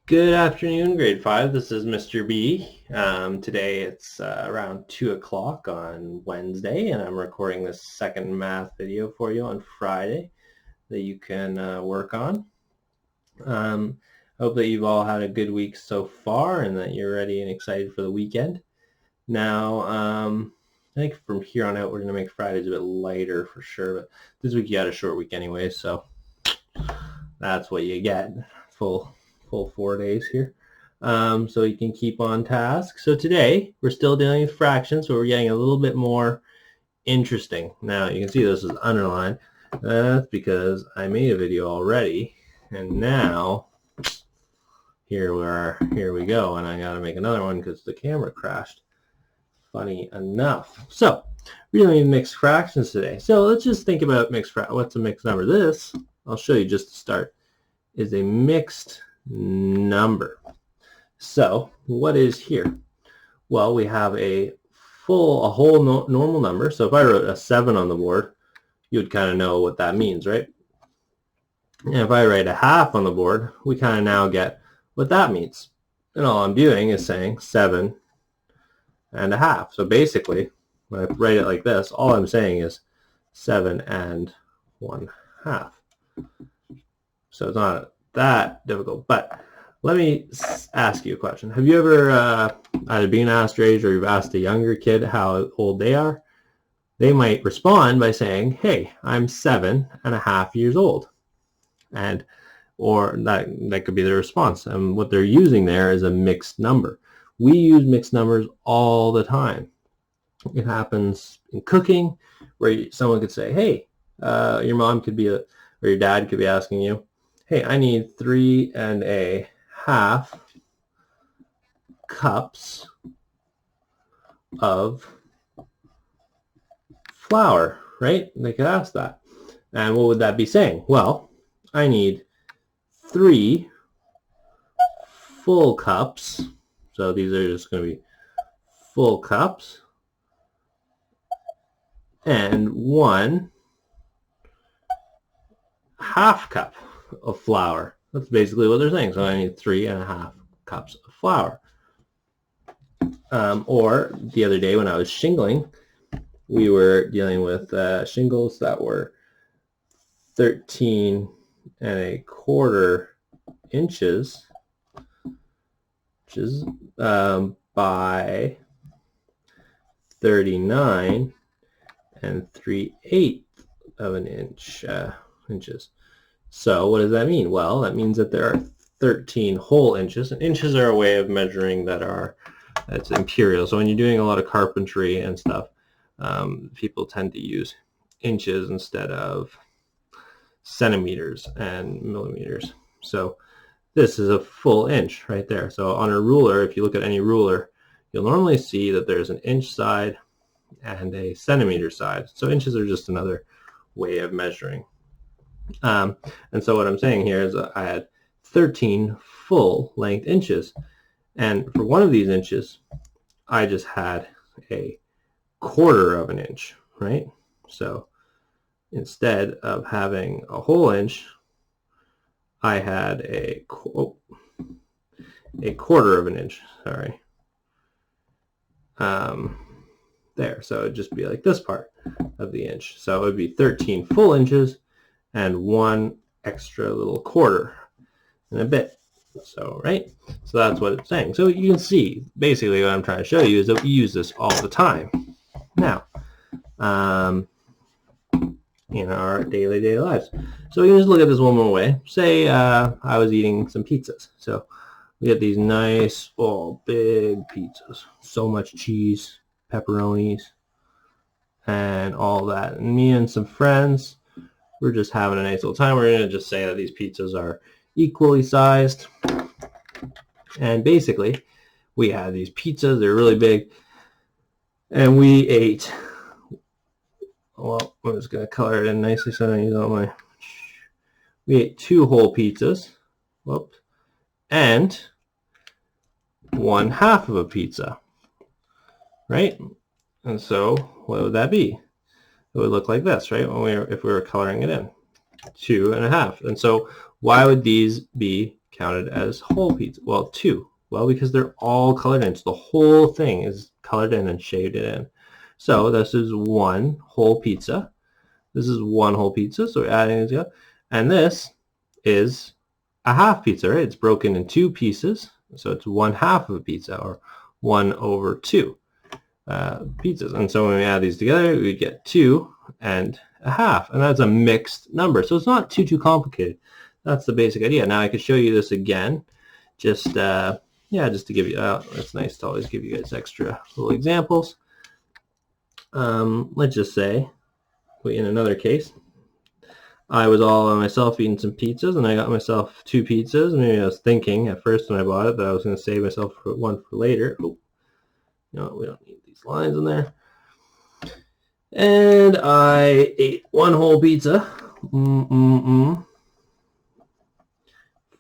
Good afternoon, grade 5. This is Mr. B. Today it's around 2 o'clock on Wednesday, and I'm recording this second math video for you on Friday that you can work on. I hope that you've all had a good week so far and that you're ready and excited for the weekend. Now, I think from here on out we're going to make Fridays a bit lighter for sure, but this week you had a short week anyway, so that's what you get. Full 4 days here. So you can keep on task. So today we're still dealing with fractions, so we're getting a little bit more interesting. Now you can see this is underlined. That's because I made a video already, and now here we go, and I gotta make another one because the camera crashed. Funny enough. So we're doing mixed fractions today. So let's just think about what's a mixed number. This, I'll show you just to start, is a mixed number. So what is here? Well, we have a whole normal number. So if I wrote a 7 on the board, you would kind of know what that means, right? And if I write a half on the board, we kind of now get what that means. And all I'm doing is saying 7 and a half. So basically, when I write it like this, all I'm saying is 7 and 1/2. So it's not that difficult, but let me ask you a question. Have you ever either been asked your age or you've asked a younger kid how old they are? They might respond by saying, hey, I'm 7.5 years old. Or that could be their response. And what they're using there is a mixed number. We use mixed numbers all the time. It happens in cooking where someone could say, hey, your mom could be or your dad could be asking you, hey, I need 3.5 cups of flour, right? They could ask that. And what would that be saying? Well, I need 3 full cups. So these are just going to be full cups and 1 half cup of flour. That's basically what they're saying. So I need 3.5 cups of flour. Or the other day when I was shingling, we were dealing with shingles that were 13.25 inches, which is by 39 3/8 of an inches. So what does that mean? Well, that means that there are 13 whole inches. And inches are a way of measuring that's imperial. So when you're doing a lot of carpentry and stuff, people tend to use inches instead of centimeters and millimeters. So this is a full inch right there. So on a ruler, if you look at any ruler, you'll normally see that there's an inch side and a centimeter side. So inches are just another way of measuring. And so what I'm saying here is I had 13 full length inches. And for one of these inches, I just had a 1/4 of an inch, right? So instead of having a whole inch, I had a 1/4 of an inch, sorry. There, so it'd just be like this part of the inch. So it would be 13 full inches and 1 extra little 1/4 and a bit. So, right? So that's what it's saying. So you can see, basically what I'm trying to show you is that we use this all the time. Now, in our daily lives. So we can just look at this one more way. Say I was eating some pizzas. So we get these nice, big pizzas. So much cheese, pepperonis, and all that. And me and some friends, we're just having a nice little time. We're going to just say that these pizzas are equally sized. And basically, we had these pizzas. They're really big. And we ate, well, I'm just going to color it in nicely so I don't use all my, we ate 2 whole pizzas. Whoops. And 1/2 of a pizza. Right? And so, what would that be? It would look like this, right? If we were coloring it in. 2.5. And so, why would these be counted as whole pizza? Well, 2. Well, because they're all colored in. So the whole thing is colored in and shaded in. So this is 1 whole pizza. This is 1 whole pizza. So we're adding it together. And this is a half pizza, right? It's broken in 2 pieces. So it's 1/2 of a pizza, or 1/2 pizzas. And so when we add these together, we get 2 and a half. And that's a mixed number. So it's not too complicated. That's the basic idea. Now I could show you this again. Just to give you, it's nice to always give you guys extra little examples. Let's just say, in another case, I was all on myself eating some pizzas, and I got myself 2 pizzas. Maybe I was thinking at first when I bought it that I was going to save myself one for later. Oh, no, we don't need these lines in there. And I ate 1 whole pizza,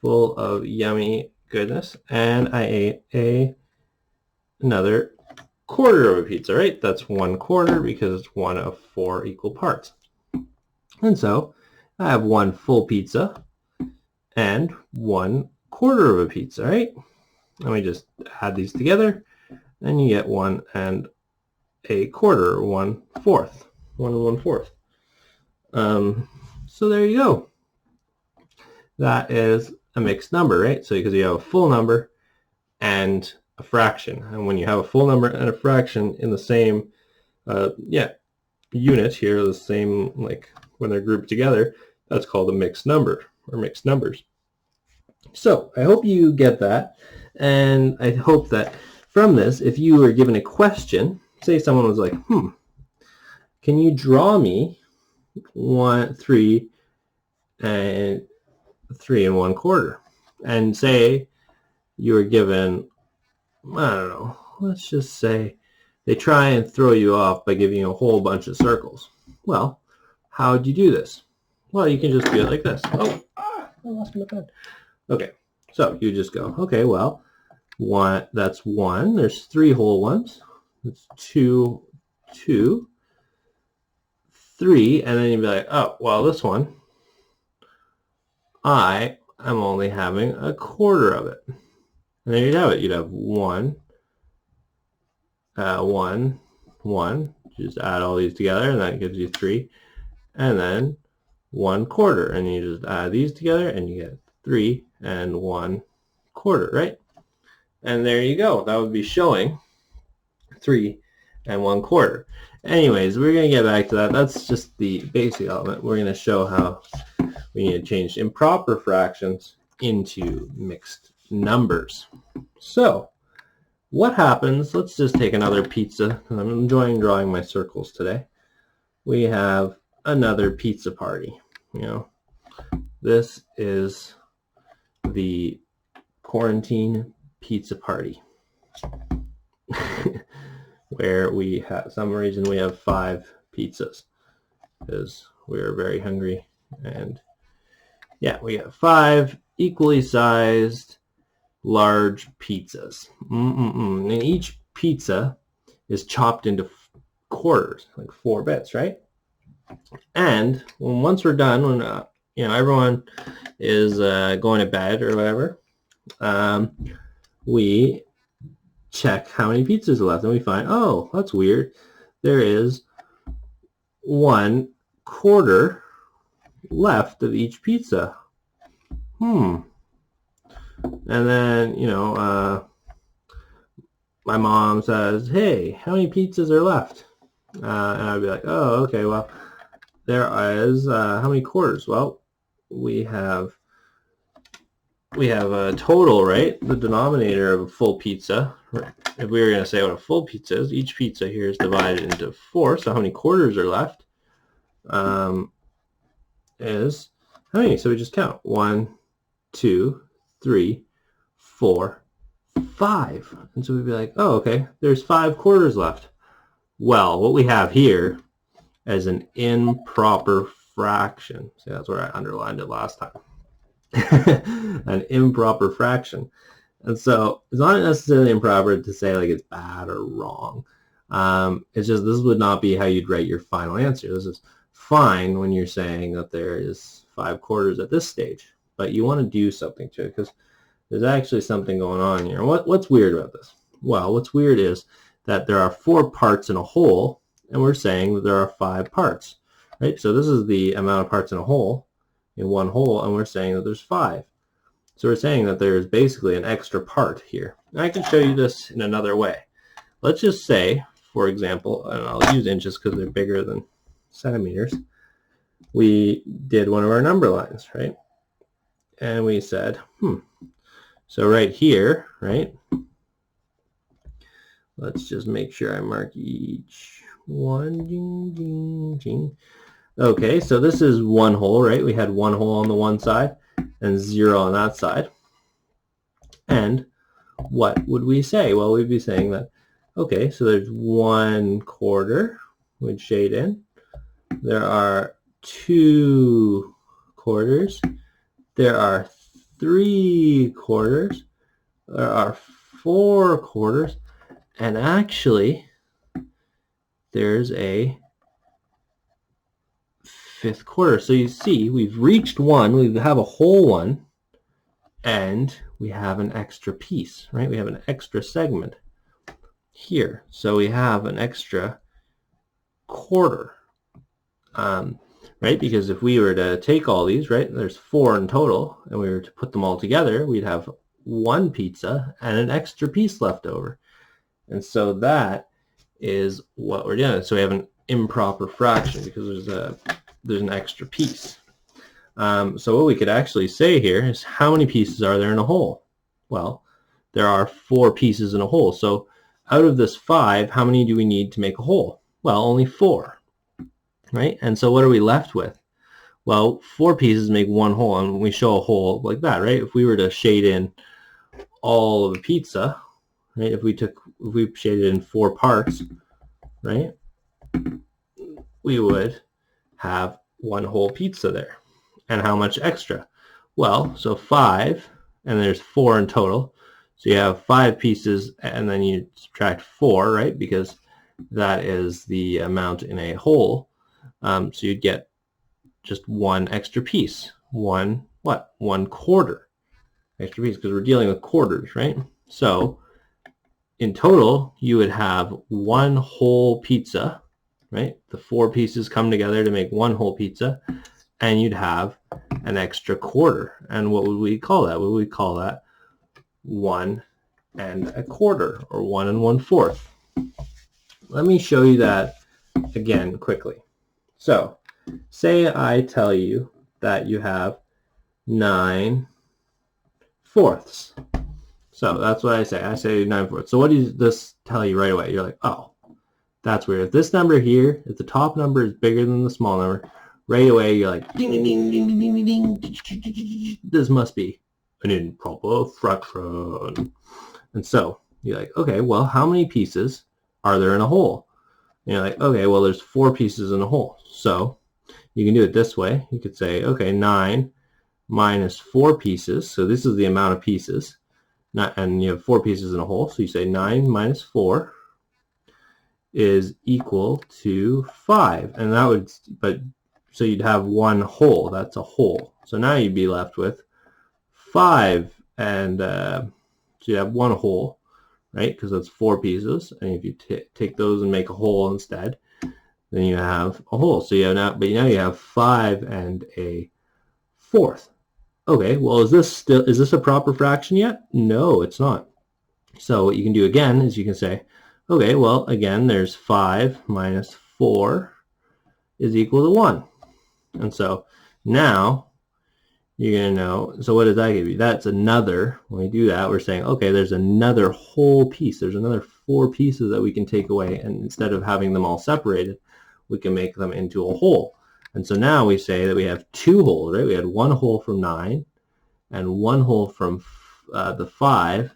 full of yummy goodness, and I ate another 1/4 of a pizza, right? That's 1/4 because it's 1 of 4 equal parts. And so I have 1 full pizza and 1/4 of a pizza, right? And we just add these together, and you get 1 and a quarter, or 1/4, 1 and 1/4. So there you go. That is a mixed number, right? So because you have a full number and a fraction, and when you have a full number and a fraction in the same unit here, the same, like when they're grouped together, that's called a mixed number, or mixed numbers. So I hope you get that, and I hope that from this, if you were given a question, say someone was like, can you draw me 3 and 3 1/4, and say you were given, I don't know, let's just say they try and throw you off by giving you a whole bunch of circles. Well, how would you do this? Well, you can just do it like this. Oh, I lost my pen. Okay, so you just go, okay, well, that's 1. There's 3 whole ones. It's 2, 2, 3, and then you'd be like, oh, well, this one, I am only having 1/4 of it. And there you'd have it. You'd have 1, 1, 1. Just add all these together, and that gives you 3. And then 1/4. And you just add these together, and you get 3 and 1/4, right? And there you go. That would be showing 3 and 1/4. Anyways, we're going to get back to that. That's just the basic element. We're going to show how we need to change improper fractions into mixed numbers. So what happens, let's just take another pizza. I'm enjoying drawing my circles today. We have another pizza party. This is the quarantine pizza party where we have, some reason we have 5 pizzas because we are very hungry, and we have 5 equally sized large pizzas. And each pizza is chopped into quarters, like 4 bits, right? And once we're done, when everyone is going to bed or whatever, we check how many pizzas are left, and we find, oh, that's weird. There is 1/4 left of each pizza. And then, my mom says, hey, how many pizzas are left? And I'd be like, oh, okay, well, there is, how many quarters? Well, we have a total, right? The denominator of a full pizza. If we were going to say what a full pizza is, each pizza here is divided into 4. So how many quarters are left? Is how many? So we just count 1, 2, 3, 4, 5. And so we'd be like, oh, okay, there's 5 quarters left. Well, what we have here is an improper fraction. See, that's where I underlined it last time. An improper fraction. And so it's not necessarily improper to say like it's bad or wrong. It's just this would not be how you'd write your final answer. This is fine when you're saying that there is 5 quarters at this stage. but you want to do something to it because there's actually something going on here. What's weird about this? Well, what's weird is that there are 4 parts in a whole, and we're saying that there are 5 parts, right? So this is the amount of parts in a whole, in one whole, and we're saying that there's 5. So we're saying that there's basically an extra part here. And I can show you this in another way. Let's just say, for example, and I'll use inches because they're bigger than centimeters, we did one of our number lines, right? And we said, so right here, right? Let's just make sure I mark each one. Ding, ding, ding. Okay, so this is one whole, right? We had one whole on the one side and 0 on that side. And what would we say? Well, we'd be saying that, okay, so there's 1/4, we'd shade in. There are 2 quarters. There are 3 quarters. There are 4 quarters. And actually, there's a 5th quarter. So you see, we've reached one, we have a whole one, and we have an extra piece, right? We have an extra segment here. So we have an extra quarter, right? Because if we were to take all these, right, there's 4 in total, and we were to put them all together, we'd have 1 pizza and an extra piece left over. And so that is what we're doing. So we have an improper fraction because there's an extra piece. So what we could actually say here is how many pieces are there in a whole? Well, there are 4 pieces in a whole. So out of this 5, how many do we need to make a whole? Well, only 4, right? And so what are we left with? Well, 4 pieces make one whole, and we show a whole like that, right? If we were to shade in all of the pizza, right? If we shaded in 4 parts, right? We would have one whole pizza there. And how much extra? Well, so 5, and there's 4 in total. So you have 5 pieces, and then you subtract 4, right? Because that is the amount in a whole. So you'd get just 1 extra piece. 1/4 extra piece, because we're dealing with quarters, right? So in total, you would have 1 whole pizza, right? The 4 pieces come together to make 1 whole pizza, and you'd have an extra quarter. And what would we call that? Would we call that 1 1/4 or 1 1/4? Let me show you that again quickly. So say I tell you that you have 9/4. So that's what I say. I say 9/4. So what does this tell you right away? You're like, oh, that's weird. If this number here, if the top number is bigger than the small number, right away you're like, ding, ding, ding, ding, ding, ding, ding. This must be an improper fraction. And so you're like, okay, well, how many pieces are there in a whole? And you're like, okay, well, there's 4 pieces in a whole. So you can do it this way. You could say, okay, 9 minus 4 pieces. So this is the amount of pieces. And you have 4 pieces in a whole. So you say 9 minus 4 is equal to 5. And that would, so you'd have 1 whole. That's a whole. So now you'd be left with 5. And so you have 1 whole, right? Because that's 4 pieces. And if you take those and make a whole instead, then you have a whole. So you have now, but now you have 5 1/4. Okay, well, is this a proper fraction yet? No, it's not. So what you can do again is you can say, okay, well, again, there's 5 minus 4 is equal to 1. And so now you're going to know, so what does that give you? That's another, when we do that, we're saying, okay, there's another whole piece. There's another 4 pieces that we can take away. And instead of having them all separated, we can make them into a whole. And so now we say that we have 2 wholes, right? We had 1 whole from 9 and 1 whole from the 5,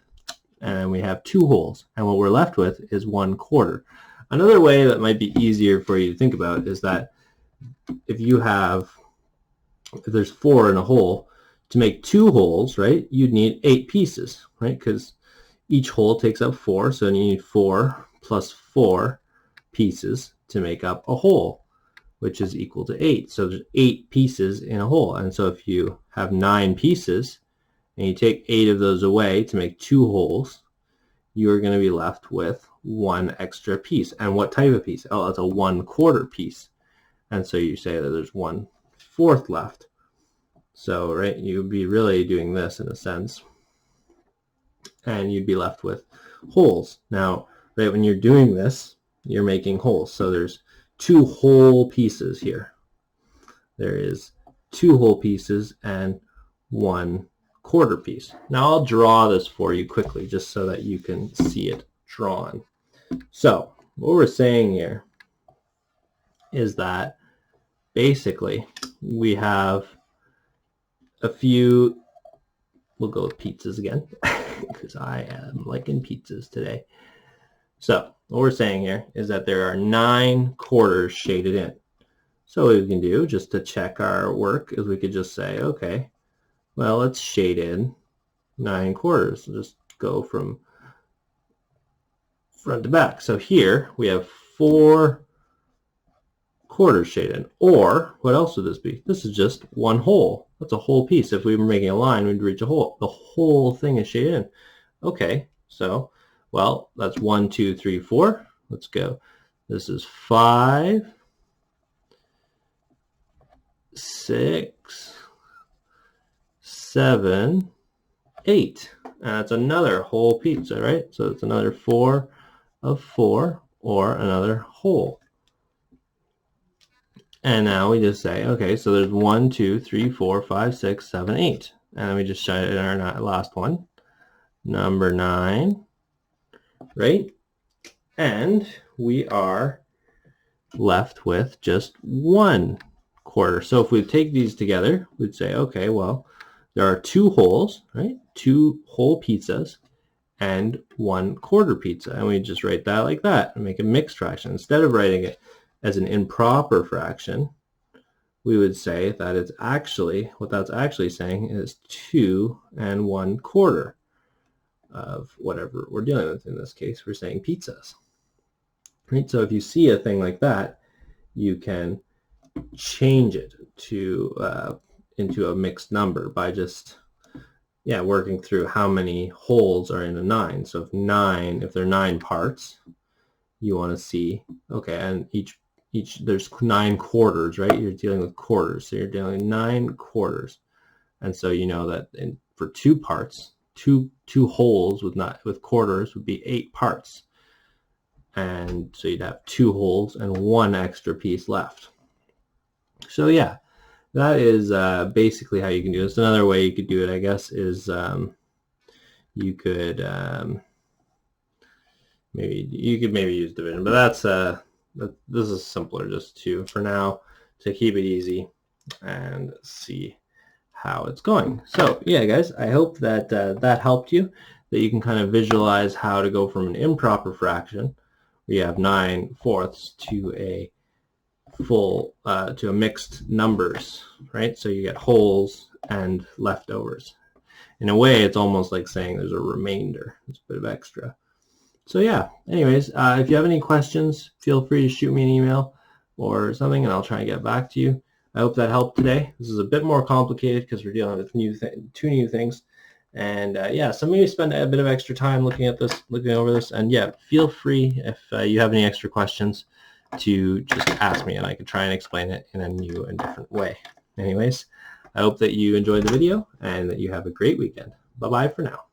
and we have 2 wholes. And what we're left with is 1/4. Another way that might be easier for you to think about is that if there's 4 in a whole, to make 2 wholes, right, you'd need 8 pieces, right? Because each whole takes up 4, so you need 4 plus 4 pieces to make up a whole. which is equal to 8. So there's 8 pieces in a hole. And so if you have 9 pieces and you take 8 of those away to make 2 holes, you're going to be left with 1 extra piece. And what type of piece? Oh, it's a 1/4 piece. And so you say that there's 1/4 left. So, right, you'd be really doing this in a sense. And you'd be left with holes. Now, right, when you're doing this, you're making holes. So there's 2 whole pieces here. There is 2 whole pieces and 1/4 piece. Now I'll draw this for you quickly just so that you can see it drawn. So what we're saying here is that basically we have a few, we'll go with pizzas again because I am liking pizzas today. So what we're saying here is that there are 9 quarters shaded in. So what we can do just to check our work is we could just say, okay, well, let's shade in 9 quarters. Just go from front to back. So here we have 4 quarters shaded in. Or what else would this be? This is just 1 hole. That's a whole piece. If we were making a line, we'd reach a hole. The whole thing is shaded in. Okay, so, well, that's 1, 2, 3, 4. Let's go. This is 5, 6, 7, 8. And that's another whole pizza, right? So it's another 4 of 4 or another hole. And now we just say, okay, so there's 1, 2, 3, 4, 5, 6, 7, 8. And then we just shade in our last one, number 9, right? And we are left with just 1/4. So if we take these together, we'd say, okay, well, there are 2 holes, right? 2 whole pizzas and 1/4 pizza. And we just write that like that and make a mixed fraction. Instead of writing it as an improper fraction, we would say that it's actually, what that's actually saying is 2 1/4 of whatever we're dealing with. In this case, we're saying pizzas. Right? So if you see a thing like that, you can change it to into a mixed number by just working through how many holes are in a 9. So if there are 9 parts, you want to see, okay, and each there's 9 quarters, right? You're dealing with quarters, so you're dealing with 9 quarters, and so you know that for 2 parts, two holes with quarters would be 8 parts, and so you'd have 2 holes and 1 extra piece left. So yeah, that is basically how you can do this. Another way you could do it, I guess, is you could maybe use division, but that's this is simpler just for now to keep it easy and see how it's going. So yeah, guys, I hope that that helped you, that you can kind of visualize how to go from an improper fraction where you have 9/4 to a full to a mixed numbers, right? So you get holes and leftovers. In a way, it's almost like saying there's a remainder. It's a bit of extra. So yeah, anyways, if you have any questions, feel free to shoot me an email or something, and I'll try and get back to you. I hope that helped today. This is a bit more complicated because we're dealing with two new things. And yeah, so maybe spend a bit of extra time looking over this. And yeah, feel free, if you have any extra questions, to just ask me, and I can try and explain it in a new and different way. Anyways, I hope that you enjoyed the video and that you have a great weekend. Bye-bye for now.